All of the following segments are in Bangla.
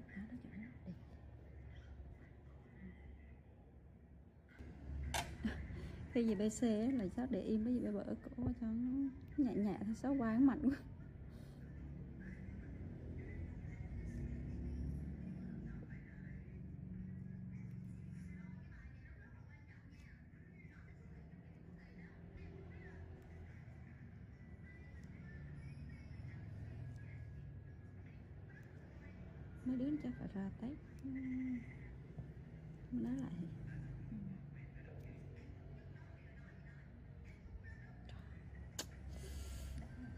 áo nó chọn đi. Cái gì BC ấy, là cháu để im, cái gì bỡ cổ cho nó nhẹ nhẹ thôi, sáu qua mạnh quá. Mấy đứa chắc phải ra Tết nói lại.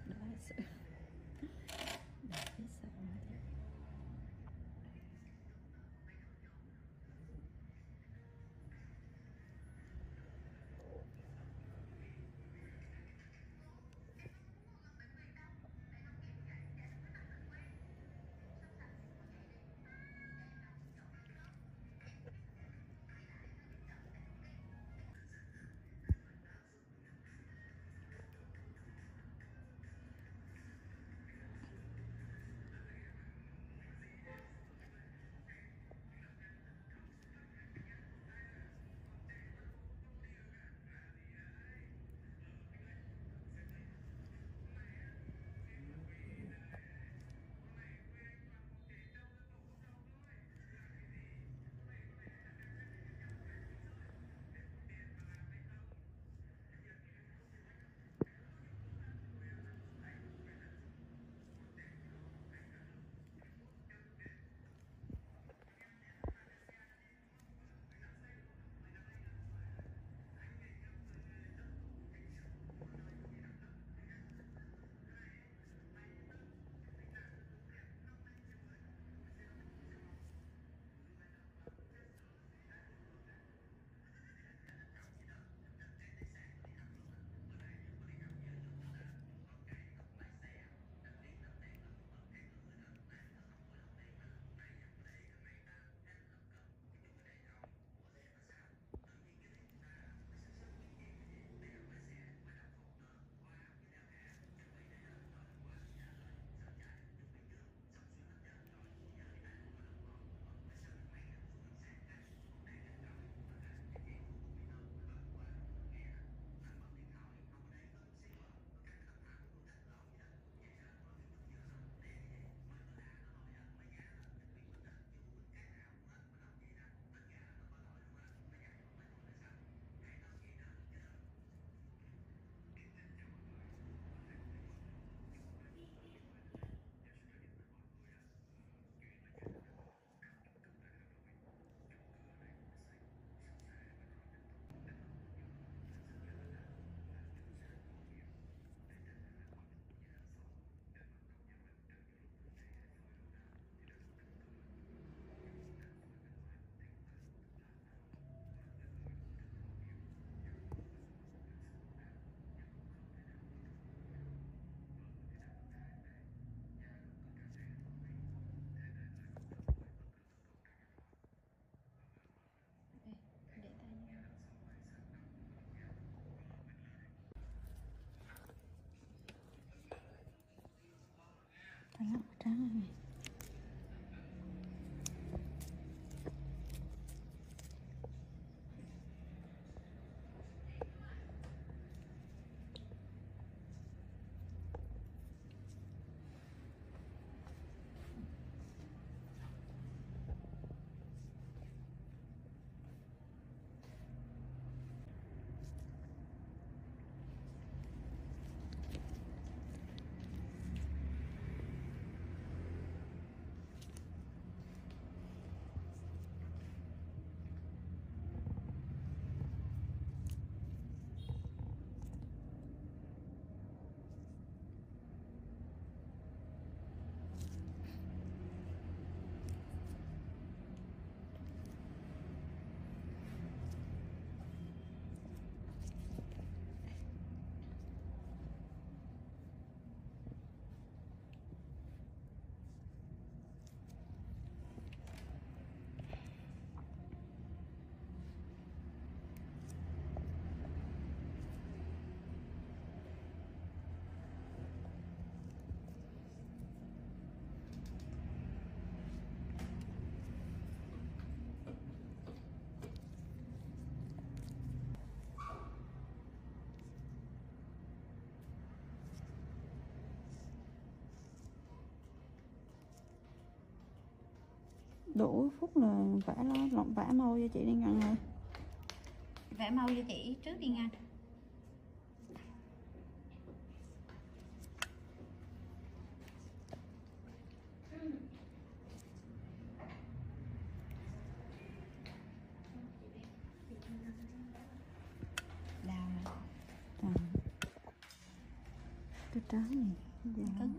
Đó là sự đã biết sợ nói thế. Để tay nha. Tay lắm trắng này. đủ phút là vẽ nó vẽ màu cho chị đi Ngân ơi. Vẽ màu cho chị trước đi Ngân. Đào hả? Cái trắng này dạ. Cứng.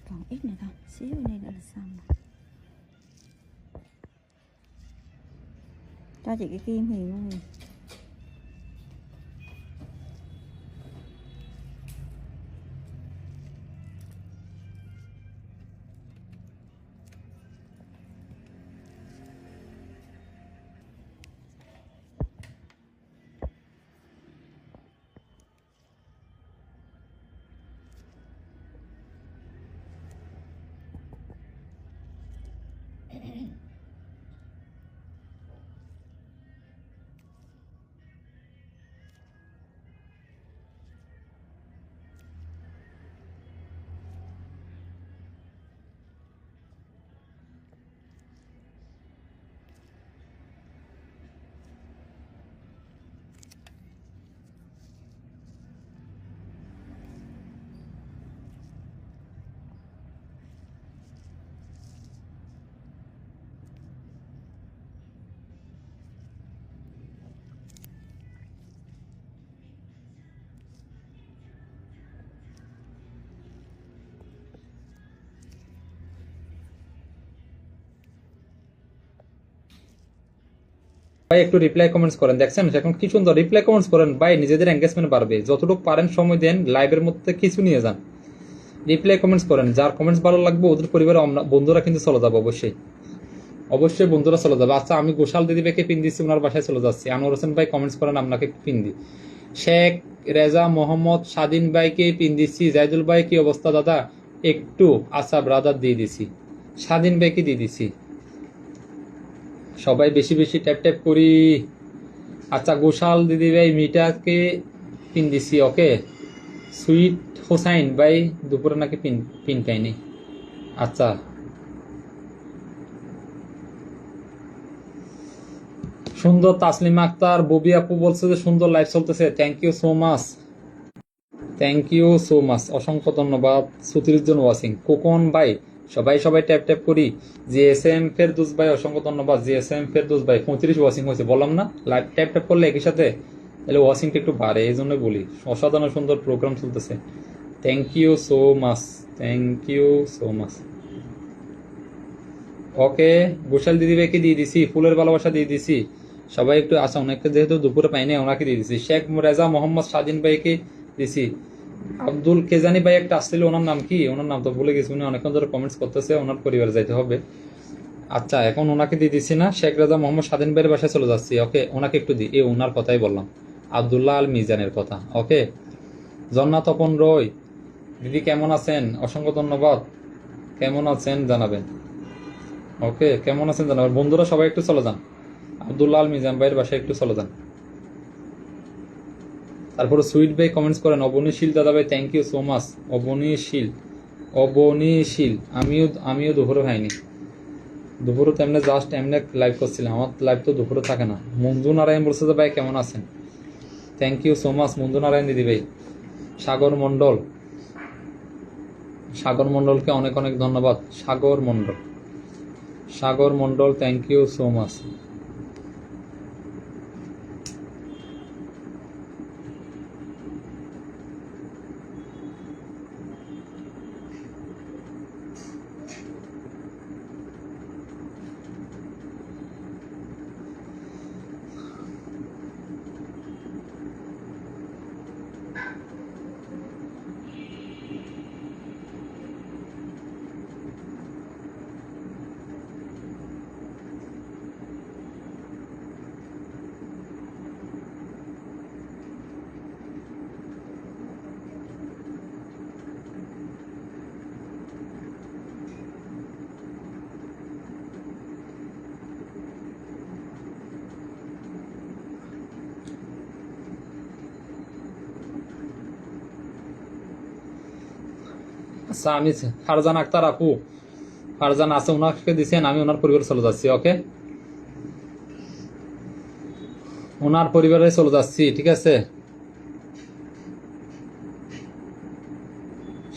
Còn ít nữa thôi, xíu này là xong rồi. Cho chị cái kim Hiền luôn Hiền. ভাই একটু রিপ্লাই কমেন্টস করেন, দেখছেন এখন কি সুন্দর রিপ্লাই কমেন্টস করেন ভাই, নিজেদের এঙ্গেজমেন্ট বাড়বে। যতটুকু পারেন সময় দেন, লাইভের মধ্যে কিছু নিয়ে যান, রিপ্লাই কমেন্টস করেন। যার কমেন্টস ভালো লাগবে ওদের পরিবারে বন্ধুরা কিন্তু চলে যাবে, অবশ্যই অবশ্যই বন্ধুরা চলে যাবে। আচ্ছা আমি গোশাল দিদি ভাইকে পিন দিচ্ছি, ওনার বাসায় চলে যাচ্ছি। আনোয়ার হোসেন ভাই কমেন্টস করেন, আপনাকে পিন দি। শেখ রেজা মোহাম্মদ স্বাধীন ভাইকে পিন দিচ্ছি। জাইদুল ভাই কি অবস্থা দাদা? একটু আচ্ছা ব্রাদার দিয়ে দিছি, স্বাধীন ভাইকে দিয়ে দিছি। সবাই বেশি বেশি ট্যাপ ট্যাপ করি। আচ্ছা গোশাল দিদি ভাই মিটাকে পিন দিছি, ওকে। সুইট হোসাইন ভাই দুপুরে নাকি পিন পাইনি। আচ্ছা সুন্দর তাসলিমা আক্তার ববি আপু বলছে যে সুন্দর লাইভ চলতেছে, thank you so much, thank you so much, অসংখ্য ধন্যবাদ। 34 জন ওয়াচিং। কোকন ভাই সবাই সবাই ট্যাপ ট্যাপ করি। জিএসএম ফেরদৌস ভাই অসংখ্য ধন্যবাদ। জিএসএম ফেরদৌস ভাই 35 ওয়াচিং হয়েছে, বললাম না লাইভ ট্যাপ ট্যাপ করলে একই সাথে তাহলে ওয়াচিংটা একটু বাড়ে, এই জন্য বলি। অসাধারণ সুন্দর প্রোগ্রাম চলতেছে, thank you so much, thank you so much. Okay Ghoshal দিদি ভাইকে দিয়ে দিছি, ফুলের ভালোবাসা দিয়ে দিছি। সবাই একটু আসা, অনেকটা যেহেতু দুপুরে পাইনি ওনাকে দিয়ে দিছি। শেখ রেজা মোহাম্মদ স্বাধীন ভাইকে দিছি। আব্দুল কেজানি ভাই একটা আসছিল, ওনার নাম কি? ওনার নাম তো ভুলে গেছি, উনি অনেকক্ষণ ধরে কমেন্টস করতেছে, ওনার পরিবারে যাইতে হবে। আচ্ছা এখন ওনাকে দিয়ে দিচ্ছি না, শেখ রেজা মোহাম্মদ স্বাধীন ভাইয়ের বাসায় চলে যাচ্ছি। ওকে ওনাকে একটু দিই, এই ওনার কথাই বললাম, আব্দুল্লাহ আল মিজানের কথা। ওকে জন্নাত তপন রয় দিদি কেমন আছেন? অসংখ্য ধন্যবাদ। কেমন আছেন জানাবেন, ওকে কেমন আছেন জানাবেন। বন্ধুরা সবাই একটু চলে যান, আব্দুল্লাহ আল মিজান ভাইয়ের বাসায় একটু চলে যান। তারপরে সুইট ভাই কমেন্টস করেন, অবনীশীল দাদা ভাই থ্যাংক ইউ সো মাচ। অবনীশীল আমিও দুপুরে খাইনি, দুপুরে তো এমনি জাস্ট এমনি লাইভ করছিলাম, আমার লাইভ তো দুপুরে থাকে না। মঞ্জু নারায়ণ বলছে যে ভাই কেমন আছেন, thank you so much Manju Narayan দিদি ভাই। সাগর মন্ডল সাগর মণ্ডলকে অনেক অনেক ধন্যবাদ। Sagar Mondal thank you so much. আচ্ছা, আমি ফারজান আক্তার আপু, ফারজান আছে, ওনাকে দিচ্ছেন, আমি ওনার পরিবারে চলে যাচ্ছি। ওকে, ওনার পরিবারে চলে যাচ্ছি, ঠিক আছে।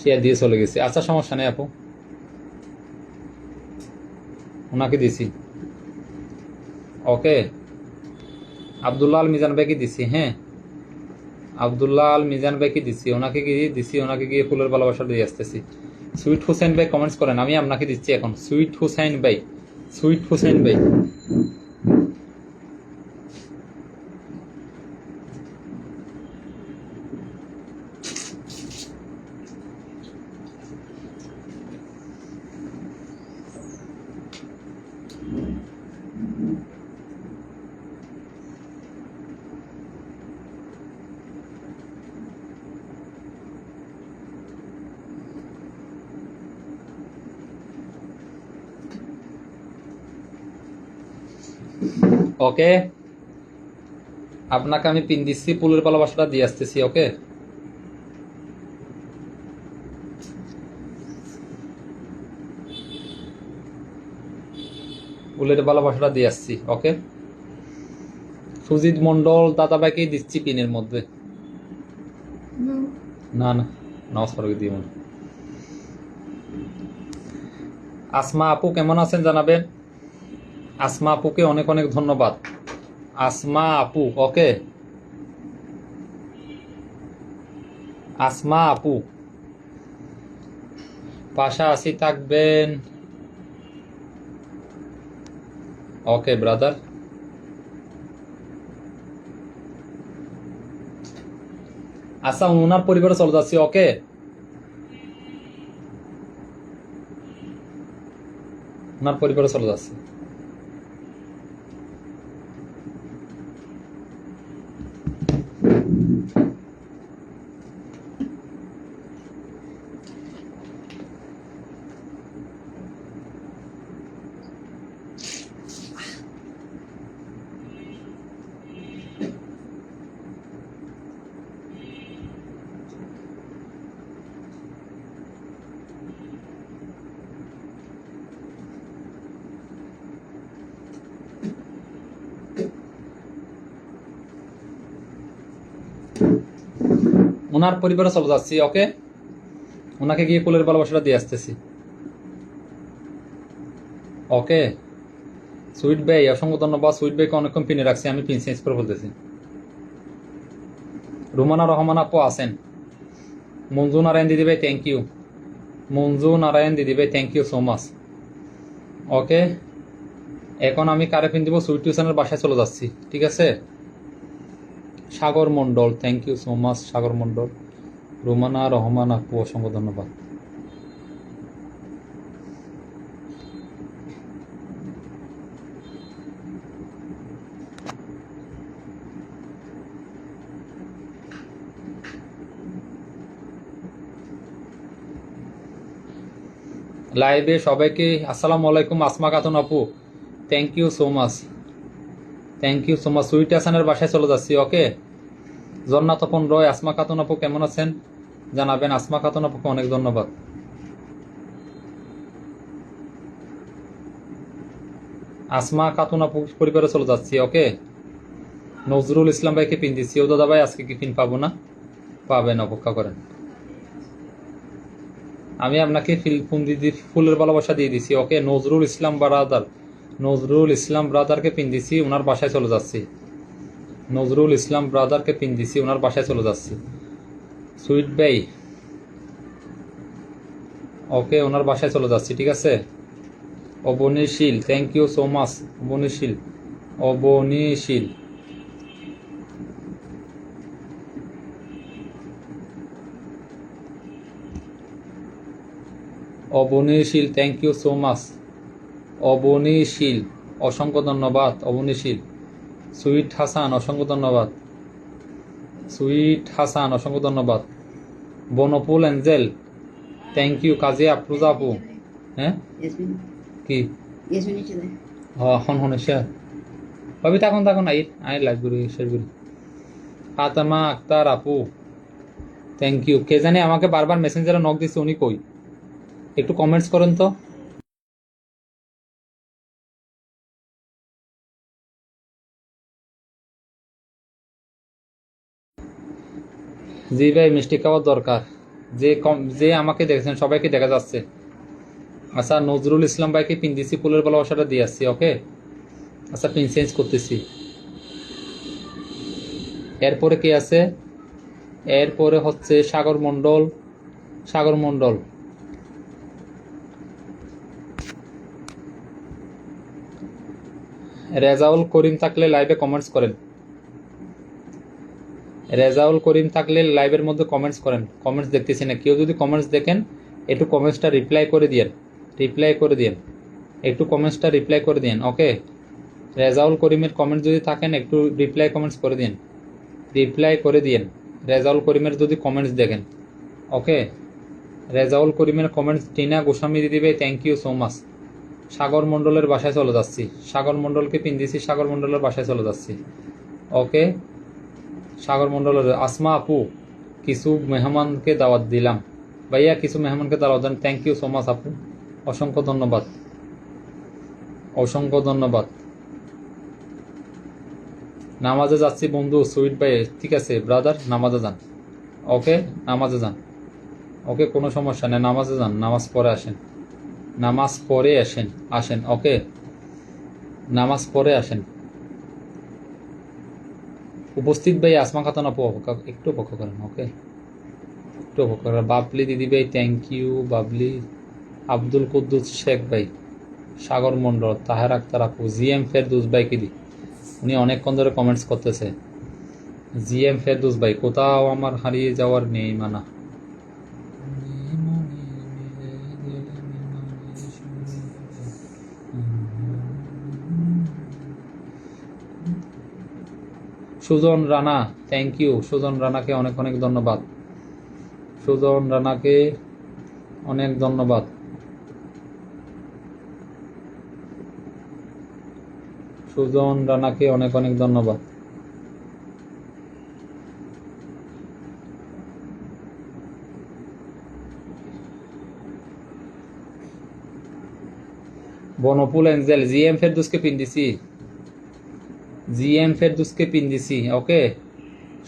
শেয়ার দিয়ে চলে গেছি। আচ্ছা, সমস্যা নেই আপু, ওনাকে দিছি। ওকে, আব্দুল্লাহ আল মিজান ভাইকে দিছি। হ্যাঁ, আব্দুল্লাহ আল মিজান ভাইকে দিছি, ওনাকে গিয়ে দিছি, ওনাকে গিয়ে ফুলের ভালোবাসা দিয়ে আসতেছি। সুইট হুসাইন ভাই কমেন্টস করেন, আমি আপনাকে দিচ্ছি এখন। সুইট হুসাইন ভাই, সুইট হুসাইন ভাই। ওকে, আপনাকে আমি পিন দিচ্ছি, ফুলের ভালোবাসাটা দিয়ে আসতেছি। ওকে, ফুলের ভালোবাসাটা দিয়ে আসছি। ওকে, সুজিত মন্ডল দাদাভাইকেই দিচ্ছি পিনের মধ্যে। না না, নামাজ পড়ে দিয়ে মনে। আসমা আপু কেমন আছেন জানাবেন। আসমা আপুকে অনেক অনেক ধন্যবাদ। আসমা আপু, ওকে, আসমা আপু পাশাপাশি থাকবেন। ওকে ব্রাদার, আচ্ছা, ওনার পরিবারে চলে যাচ্ছি। ওকে, ওনার পরিবারে চলে যাচ্ছি। ওনার পরিবারে চলে যাচ্ছি। ওকে, ওনাকে গিয়ে ফুলের ভালোবাসাটা দিয়ে আসতেছি। ওকে, সুইট ভাই অসংখ্য ধন্যবাদ। সুইট ভাইকে অনেকক্ষণ পিনে রাখছি, আমি পিন চেঞ্জ করে বলতেছি। রুমানা রহমান আপু আছেন। মঞ্জু নারায়ণ দিদি ভাই থ্যাংক ইউ। মঞ্জু নারায়ণ দিদি ভাই থ্যাংক ইউ সো মাচ। ওকে, এখন আমি কারে পিন দিব, সুইট টিউশনের বাসায় চলে যাচ্ছি, ঠিক আছে। সাগর Mondal thank you so much. সাগর মণ্ডল, রুমানা রহমান আপু অসংখ্য ধন্যবাদ। লাইভে সবাইকে আসসালামু আলাইকুম। আসমা খাতুন আপু thank you so much, thank you so much. Sweet হাসানের বাসায় চলে যাচ্ছি। ওকে, জন্নাত তপন রয়, আসমা খাতুন আপু কেমন আছেন জানাবেন। আসমা খাতুন আপুকে অনেক ধন্যবাদ। আসমা খাতুন আপু পরিবারে চলে যাচ্ছি। ওকে, নজরুল ইসলাম ভাইকে পিন দিচ্ছি। ও দাদা ভাই আজকে কি পিন পাবো না? পাবেন, অপেক্ষা করেন। আমি আপনাকে ফুলের ভালোবাসা দিয়ে দিছি। ওকে, নজরুল ইসলাম ব্রাদার, নজরুল ইসলাম ব্রাদারকে পিন দিছি, ওনার বাসায় চলে যাচ্ছি। নজরুল ইসলাম ব্রাদারকে পিন দিছি, ওনার বাসায় চলে যাচ্ছি। সুইট ভাই, ওকে, ওনার বাসায় চলে যাচ্ছি। ঠিক আছে। অবনীশীল, থ্যাংক ইউ সো মাচ। অবনীশীল, অবনীশীল, অবনীশীল, থ্যাংক ইউ সো মাচ। অবনীশীল, অসংখ্য ধন্যবাদ। অবনীশীল, সুইট হাসান, অসংখ্য ধন্যবাদ। সুইট হাসান, অসংখ্য ধন্যবাদ। বনফুল এঞ্জেল, থ্যাংক ইউ। কাজী আফরোজা আপু, হ্যাঁ কি হন সে ভাবি তখন তখন আই লাগবে শেষ করি। ফাতেমা আক্তার আপু, থ্যাংক ইউ। কে জানি আমাকে বারবার মেসেঞ্জারে নক দিচ্ছে, উনি কই? একটু কমেন্টস করেন তো। জি ভাই, মিষ্টি খাওয়ার দরকার। যে আমাকে দেখেছেন সবাইকে দেখা যাচ্ছে। আচ্ছা, নজরুল ইসলাম ভাইকে পিন দিছি, ফুলের ভালোবাসাটা দিয়ে আসছি। ওকে, আচ্ছা, পিন চেঞ্জ করতেছি। এরপরে কি আছে? এরপরে হচ্ছে সাগর মণ্ডল। সাগর মণ্ডল, রেজাউল করিম থাকলে লাইভে কমেন্টস করেন। রেজাউল করিম থাকলে লাইভের মধ্যে কমেন্টস করেন। কমেন্টস দেখতেছি না, কেউ যদি কমেন্টস দেখেন একটু কমেন্টসটা রিপ্লাই করে দিয়েন। রিপ্লাই করে দিয়েন, একটু কমেন্টসটা রিপ্লাই করে দিন। ওকে, রেজাউল করিমের কমেন্ট যদি থাকেন একটু রিপ্লাই কমেন্টস করে দিন। রিপ্লাই করে দিন রেজাউল করিমের যদি কমেন্টস দেখেন। ওকে, রেজাউল করিমের কমেন্টস। টিনা গোস্বামী দিদি ভাই, থ্যাংক ইউ সো মাচ। সাগর মণ্ডলের বাসায় চলে যাচ্ছি। সাগর মণ্ডলকে পিন দিছি, সাগর মণ্ডলের বাসায় চলে যাচ্ছি। ওকে, সাগর মণ্ডলের। আসমা আপু, কিছু মেহমানকে দাওয়াত দিলাম। ভাইয়া কিছু মেহমানকে দাওয়াত দেন, থ্যাংক ইউ সো মাচ আপু, অসংখ্য ধন্যবাদ, অসংখ্য ধন্যবাদ। নামাজে যাচ্ছি বন্ধু। সুইট ভাই, ঠিক আছে ব্রাদার, নামাজে যান। ওকে, নামাজে যান। ওকে, কোনো সমস্যা নেই, নামাজে যান, নামাজ পড়ে আসেন। নামাজ পড়ে আসেন, আসেন। ওকে, নামাজ পড়ে আসেন। উপস্থিত ভাই আসমা খাতুন আপু, একটু অপেক্ষা করেন। ওকে, একটু অপেক্ষা করেন। বাবলি দিদি ভাই, থ্যাংক ইউ বাবলি। আব্দুল কুদ্দুস শেখ ভাই, সাগর মণ্ডল, তাহের আক্তার আপু, জিএম ফেরদৌস ভাই কি দি, উনি অনেকক্ষণ ধরে কমেন্টস করতেছে। জিএম ফেরদৌস ভাই, কোথাও আমার হারিয়ে যাওয়ার নেই মানা। Sujon Rana, thank you. সুজন রানাকে অনেক অনেক ধন্যবাদ। সুজন রানাকে অনেক ধন্যবাদ। সুজন রানাকে অনেক অনেক ধন্যবাদ। বনফুল এঞ্জেল, জিএম ফেরদৌসকে পিন দিছি, জিএম ফেরদৌসকে পিন দিছি। ওকে,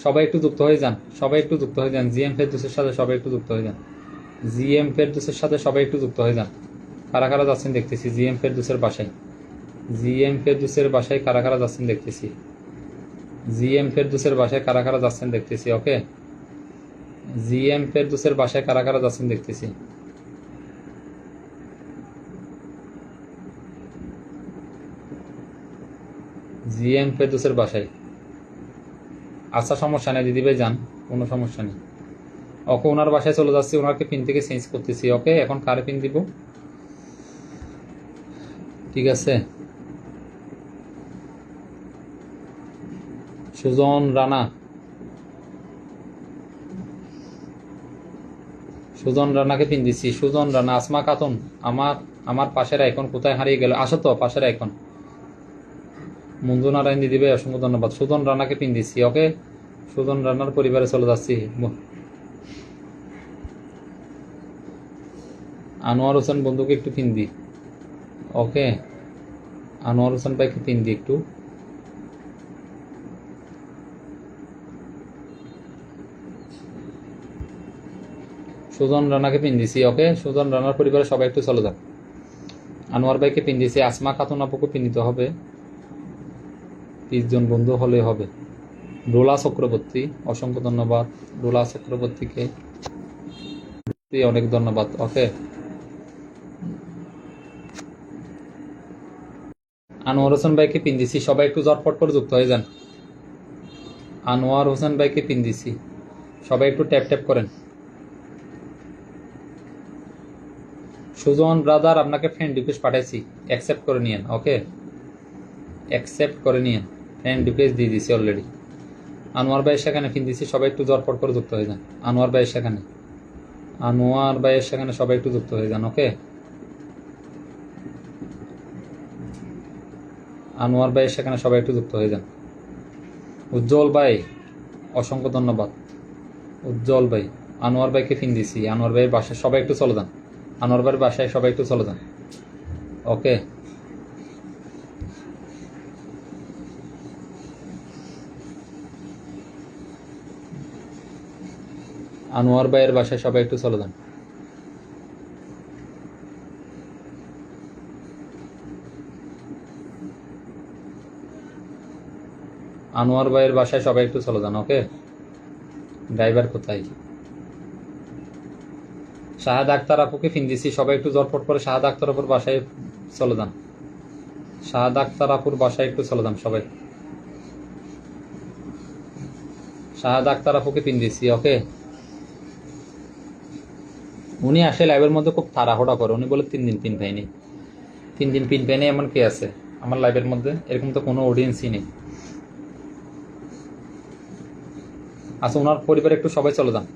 সবাই একটু যুক্ত হয়ে যান, সবাই একটু যুক্ত হয়ে যান। জিএম ফেরদৌসের সাথে সবাই একটু যুক্ত হয়ে যান। জিএম ফেরদৌসের সাথে সবাই একটু যুক্ত হয়ে যান। কারা কারা যাচ্ছেন দেখতেছি জিএম ফেরদৌসের বাসায়। জিএম ফেরদৌসের বাসায় কারা কারা যাচ্ছেন দেখতেছি। জিএম ফেরদৌসের বাসায় কারা কারা যাচ্ছেন দেখতেছি। ওকে, জিএম ফেরদৌসের বাসায় কারা কারা যাচ্ছেন দেখতেছি। জিএম ফেরদৌসের বাসায়। আচ্ছা, সমস্যা নেই দিদিভাই, যান, কোনো সমস্যা নেই। ওকে, ওনার বাসায় চলে যাচ্ছি, ওনাকে পিন থেকে চেঞ্জ করতেছি। ওকে, এখন কারে পিন দিব? ঠিক আছে, সুজন রানা, সুজন রানাকে পিন দিচ্ছি। সুজন রানা। আসমা খাতুন, আমার পাশের আইকন কোথায় হারিয়ে গেল? আসো তো, পাশের আইকন। মঞ্জু নারায়ণ দিদি ভাই, অসংখ্য ধন্যবাদ। সুজন রানাকে পিন দিচ্ছি। ওকে, সুজন রানার পরিবারে চলে যাচ্ছি। আনোয়ার হোসেন বন্ধুকে একটু পিন দি। ওকে, আনোয়ার হোসেন ভাইকে পিন দি একটু। সুজন রানাকে পিন দিছি, ওকে। সুজন রানার পরিবারের সবাই একটু চলে যান। আনোয়ার ভাইকে পিন দিছি, আসমা খাতুন আপুকে পিন দিতে হবে, 30 জন বন্ধু হলে হবে। ডোলা চক্রবর্তী, অসংখ্য ধন্যবাদ ডোলা চক্রবর্তীকে, অনেক ধন্যবাদ, ওকে। আনোয়ার হোসেন ভাইকে পিন দিছি, সবাই একটু জটপট করে যুক্ত হয়ে যান। আনোয়ার হোসেন ভাইকে পিন দিছি, সবাই একটু ট্যাপ ট্যাপ করেন। সুজন ব্রাদার আপনাকে ফ্রেন্ড রিকোয়েস্ট পাঠাইছি, অ্যাকসেপ্ট করে নিয়েন, ওকে। অ্যাকসেপ্ট করে নিয়েন, ফ্রেন্ড রিকোয়েস্ট দিয়ে দিছি অলরেডি। আনোয়ার ভাই সেখানে পিন দিছি, সবাই একটু জটপট করে যুক্ত হয়ে যান। আনোয়ার ভাই সেখানে, আনোয়ার ভাইয়ের সেখানে সবাই একটু যুক্ত হয়ে যান, ওকে। আনোয়ার ভাই সেখানে সবাই একটু যুক্ত হয়ে যান। উজ্জ্বল ভাই, অসংখ্য ধন্যবাদ উজ্জ্বল ভাই। আনোয়ার ভাইকে পিন দিছি, আনোয়ার ভাইয়ের বাসায় সবাই একটু চলে যান। আনোয়ার ভাইয়ের বাসায় সবাই একটু চলে যান, ওকে। আনোয়ার ভাইয়ের বাসায় সবাই একটু চলে যান। আনোয়ার ভাইয়ের বাসায় সবাই একটু চলে যান, ওকে। ড্রাইভার কোথায়? শাহাদ আক্তার আপুকে ফিন দিছি, সবাই একটু জটপট করে শাহাদ আক্তার আপুর বাসায় চলে যান। শাহাদ আক্তার আপুর বাসায় একটু চলে যান সবাই। শাহাদ আক্তার আপুকে পিন দিছি, ওকে। উনি আসে লাইভের মধ্যে খুব তাড়াহুড়া করে, উনি বলে 3 দিন পিন পাইনি, 3 দিন পিন পাইনি, এমন কে আছে আমার লাইভের মধ্যে? এরকম তো কোনো অডিয়েন্সই নেই। আচ্ছা, ওনার পরিবারে একটু সবাই চলে যান,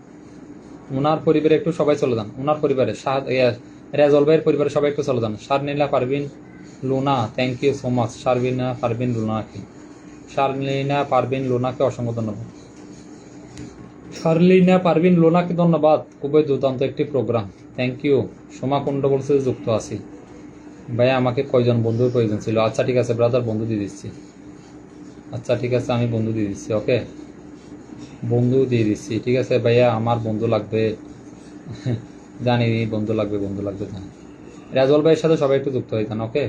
ওনার পরিবারে একটু সবাই চলে যান, ওনার পরিবারে রেজল ভাইয়ের পরিবারে সবাই একটু চলে যান। Sharmila Parvin Luna, thank you so much. Sharmila Parvin লুনাকে, শারলিনা পারভিন লুনাকে অসংখ্য ধন্যবাদ। শারলিনা পারভিন লুনাকে ধন্যবাদ, খুবই দুর্দান্ত একটি program, thank you. Soma Kundu বলছে যুক্ত আছি। ভাইয়া আমাকে কয়জন বন্ধুর প্রয়োজন ছিল? আচ্ছা ঠিক আছে ব্রাদার, বন্ধু দিয়ে দিচ্ছি। আচ্ছা ঠিক আছে, আমি বন্ধু দিয়ে দিচ্ছি, ওকে। বন্ধু দিয়ে দিচ্ছি, ঠিক আছে ভাইয়া, আমার বন্ধু লাগবে জানি বন্ধু লাগবে, বন্ধু লাগবে জানি। রেজাউল ভাইয়ের সাথে সবাই একটু যুক্ত হয়ে যান, ওকে।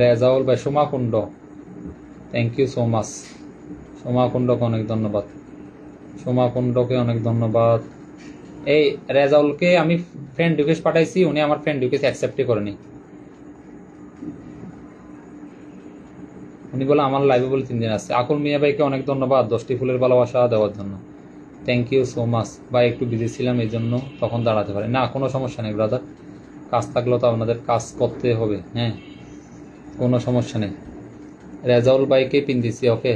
রেজাউল ভাই, Soma Kundu, thank you so much. Soma কুণ্ডকে অনেক ধন্যবাদ, সোমা কুণ্ডকে অনেক ধন্যবাদ। এই রেজাউলকে আমি ফ্রেন্ড রিকোয়েস্ট পাঠাইছি, উনি আমার ফ্রেন্ড রিকোয়েস্ট অ্যাকসেপ্টই করেনি। উনি বলে আমার লাইভে বলে 3 দিন আসছে। আকুল মিয়া ভাইকে অনেক ধন্যবাদ 10টি ফুলের ভালোবাসা দেওয়ার জন্য, থ্যাংক ইউ সো মাচ। ভাই একটু বিজি ছিলাম, এই জন্য তখন দাঁড়াতে পারি না, কোনো সমস্যা নেই ব্রাদার, কাজ থাকলেও তো আপনাদের কাজ করতে হবে, হ্যাঁ, কোনো সমস্যা নেই। রেজাউল ভাইকে পিন দিছি, ওকে।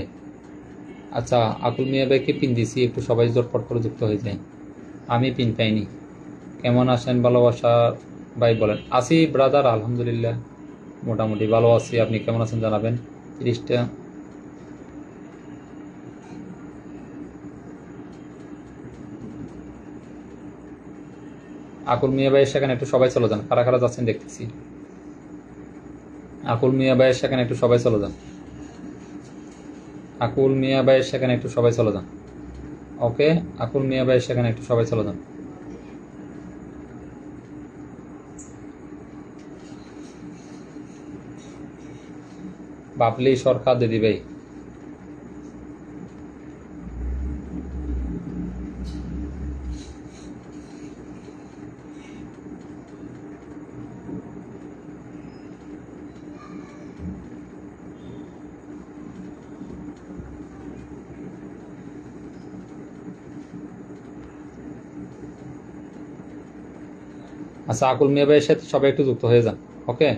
আচ্ছা, আকুল মিয়া ভাইকে পিন দিছি, একটু সবাই জটপট করে যুক্ত হয়ে যায়। আমি পিন পাইনি। কেমন আছেন ভালোবাসা ভাই বলেন? আছি ব্রাদার, আলহামদুলিল্লাহ মোটামুটি ভালো আছি, আপনি কেমন আছেন জানাবেন। 30টা আকুল মিয়া ভাইয়ের সেখানে একটু সবাই চলে যান, কারা কারা যাচ্ছেন দেখতেছি। আকুল মিয়া ভাইয়ের সেখানে একটু সবাই চলে যান, আকুল মিয়া ভাইয়ের সেখানে একটু সবাই চলে যান, ওকে। আকুল মিয়া ভাইয়ের সেখানে একটু সবাই চলে যান। বাবলি সরকার দিদি ভাই, আচ্ছা, আকুল মিয়া ভাইয়ের সাথে সবাই একটু যুক্ত হয়ে যান, ওকে।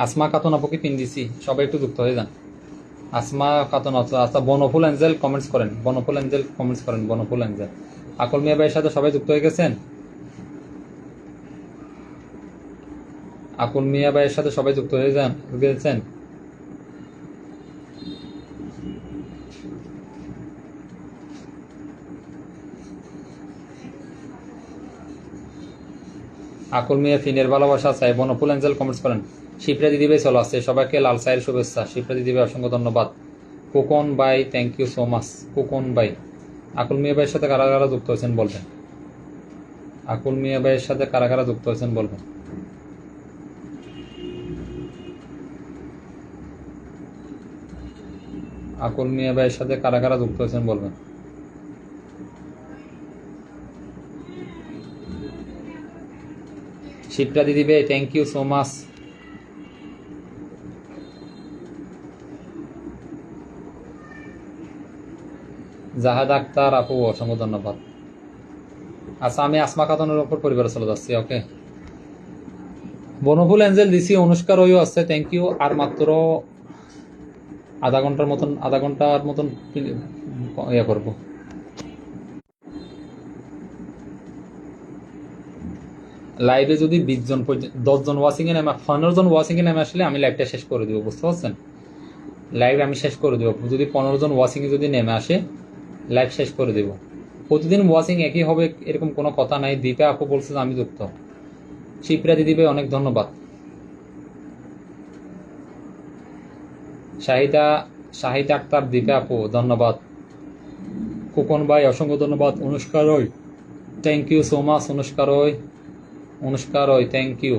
আসমা খাতুন আপুকে পিন দিছি, সবাই একটু যুক্ত হয়ে যান। আসমা খাতুন, আচ্ছা বনফুল এঞ্জেল কমেন্টস করেন, বনফুল এঞ্জেল কমেন্টস করেন, বনফুল এঞ্জেল। আকুল মিয়া ভাইয়ের সাথে সবাই যুক্ত হয়ে গেছেন? আকুল মিয়া ভাইয়ের সাথে সবাই যুক্ত হয়ে যান, গেছেন? আকুল মিয়া ফিনের ভালোবাসা চাই, বনফুল এঞ্জেল কমেন্টস করেন। শিপ্রা দিদি ভাই চলে আসছে, সবাইকে লাল চায়ের শুভেচ্ছা। শিপ্রা দিদি ভাই অসংখ্য ধন্যবাদ। কোকন ভাই, thank you so much. Kokon ভাই, আকুল মিয়া ভাইয়ের সাথে কারা কারা যুক্ত হয়েছেন বলবেন। আকুল মিয়া ভাইয়ের সাথে কারা কারা যুক্ত হয়েছেন বলবেন। আকুল মিয়া ভাইয়ের সাথে কারা কারা যুক্ত হয়েছেন বলবেন। শিপ্রা দিদি ভাই থ্যাংক ইউ সো মাচ। জাহাদ আক্তার আপু অসংখ্য ধন্যবাদ। আচ্ছা আমি আসমা খাতুনের উপর পরিবারে চলে যাচ্ছি। ওকে, বনফুল এঞ্জেল দিছি, অনুষ্কা রয়ও আছে, থ্যাংক ইউ। আর মাত্র আধা ঘন্টার মতন ইয়ে করবো। লাইভে যদি 20 জন 10 জন ওয়াচিং এ নেমে 15 জন ওয়াচিং এ নেমে আসলে আমি লাইভটা শেষ করে দিব, বুঝতে পারছেন? লাইভ আমি শেষ করে দেবো যদি 15 জন ওয়াচিং এ যদি নেমে আসে, লাইভ শেষ করে দেব। প্রতিদিন ওয়াচিং একই হবে এরকম কোনো কথা নাই। দীপা আপু বলছে যে আমি যুক্ত। শিপ্রা দিদি ভাই অনেক ধন্যবাদ। শাহিদা আক্তার, দীপা আপু ধন্যবাদ। খোকন ভাই অসংখ্য ধন্যবাদ। Anushka Roy thank you so much. Anushka Roy thank you.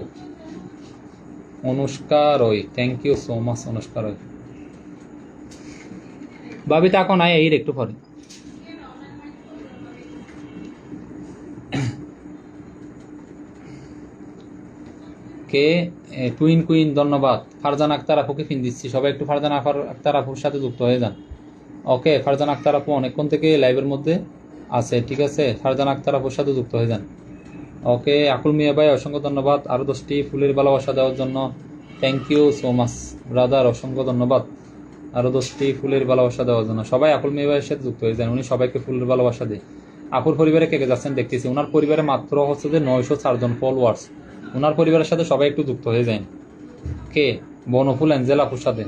Anushka Roy thank you so much. Anushka Roy ভাবি তাকো নাই এই একটু পরে। কে টুইন কুইন ধন্যবাদ। ফারজান আক্তার আপুকে ফিন দিচ্ছি, সবাই একটু ফারজান আক্তার আপুর সাথে যুক্ত হয়ে যান। ওকে, ফারজান আক্তার আপু অনেকক্ষণ থেকে লাইভের মধ্যে আছে, ঠিক আছে? ফারজান আক্তার আপুর সাথে যুক্ত হয়ে যান। ওকে, আকুল মিয়া ভাই অসংখ্য ধন্যবাদ আরো 10টি ফুলের ভালোবাসা দেওয়ার জন্য। Thank you so much brother, অসংখ্য ধন্যবাদ আরো 10টি ফুলের ভালোবাসা দেওয়ার জন্য। সবাই আকুল মিয়া ভাইয়ের সাথে যুক্ত হয়ে যান, উনি সবাইকে ফুলের ভালোবাসা দেয়। আপুর পরিবারে কে কে যাচ্ছেন দেখতেছি। ওনার পরিবারে মাত্র হচ্ছে যে 904 জন ফলোয়ার্স। ওনার পরিবারের সাথে সবাই একটু যুক্ত হয়ে যায়। কে? বনফুল এঞ্জেল আপুর সাথে।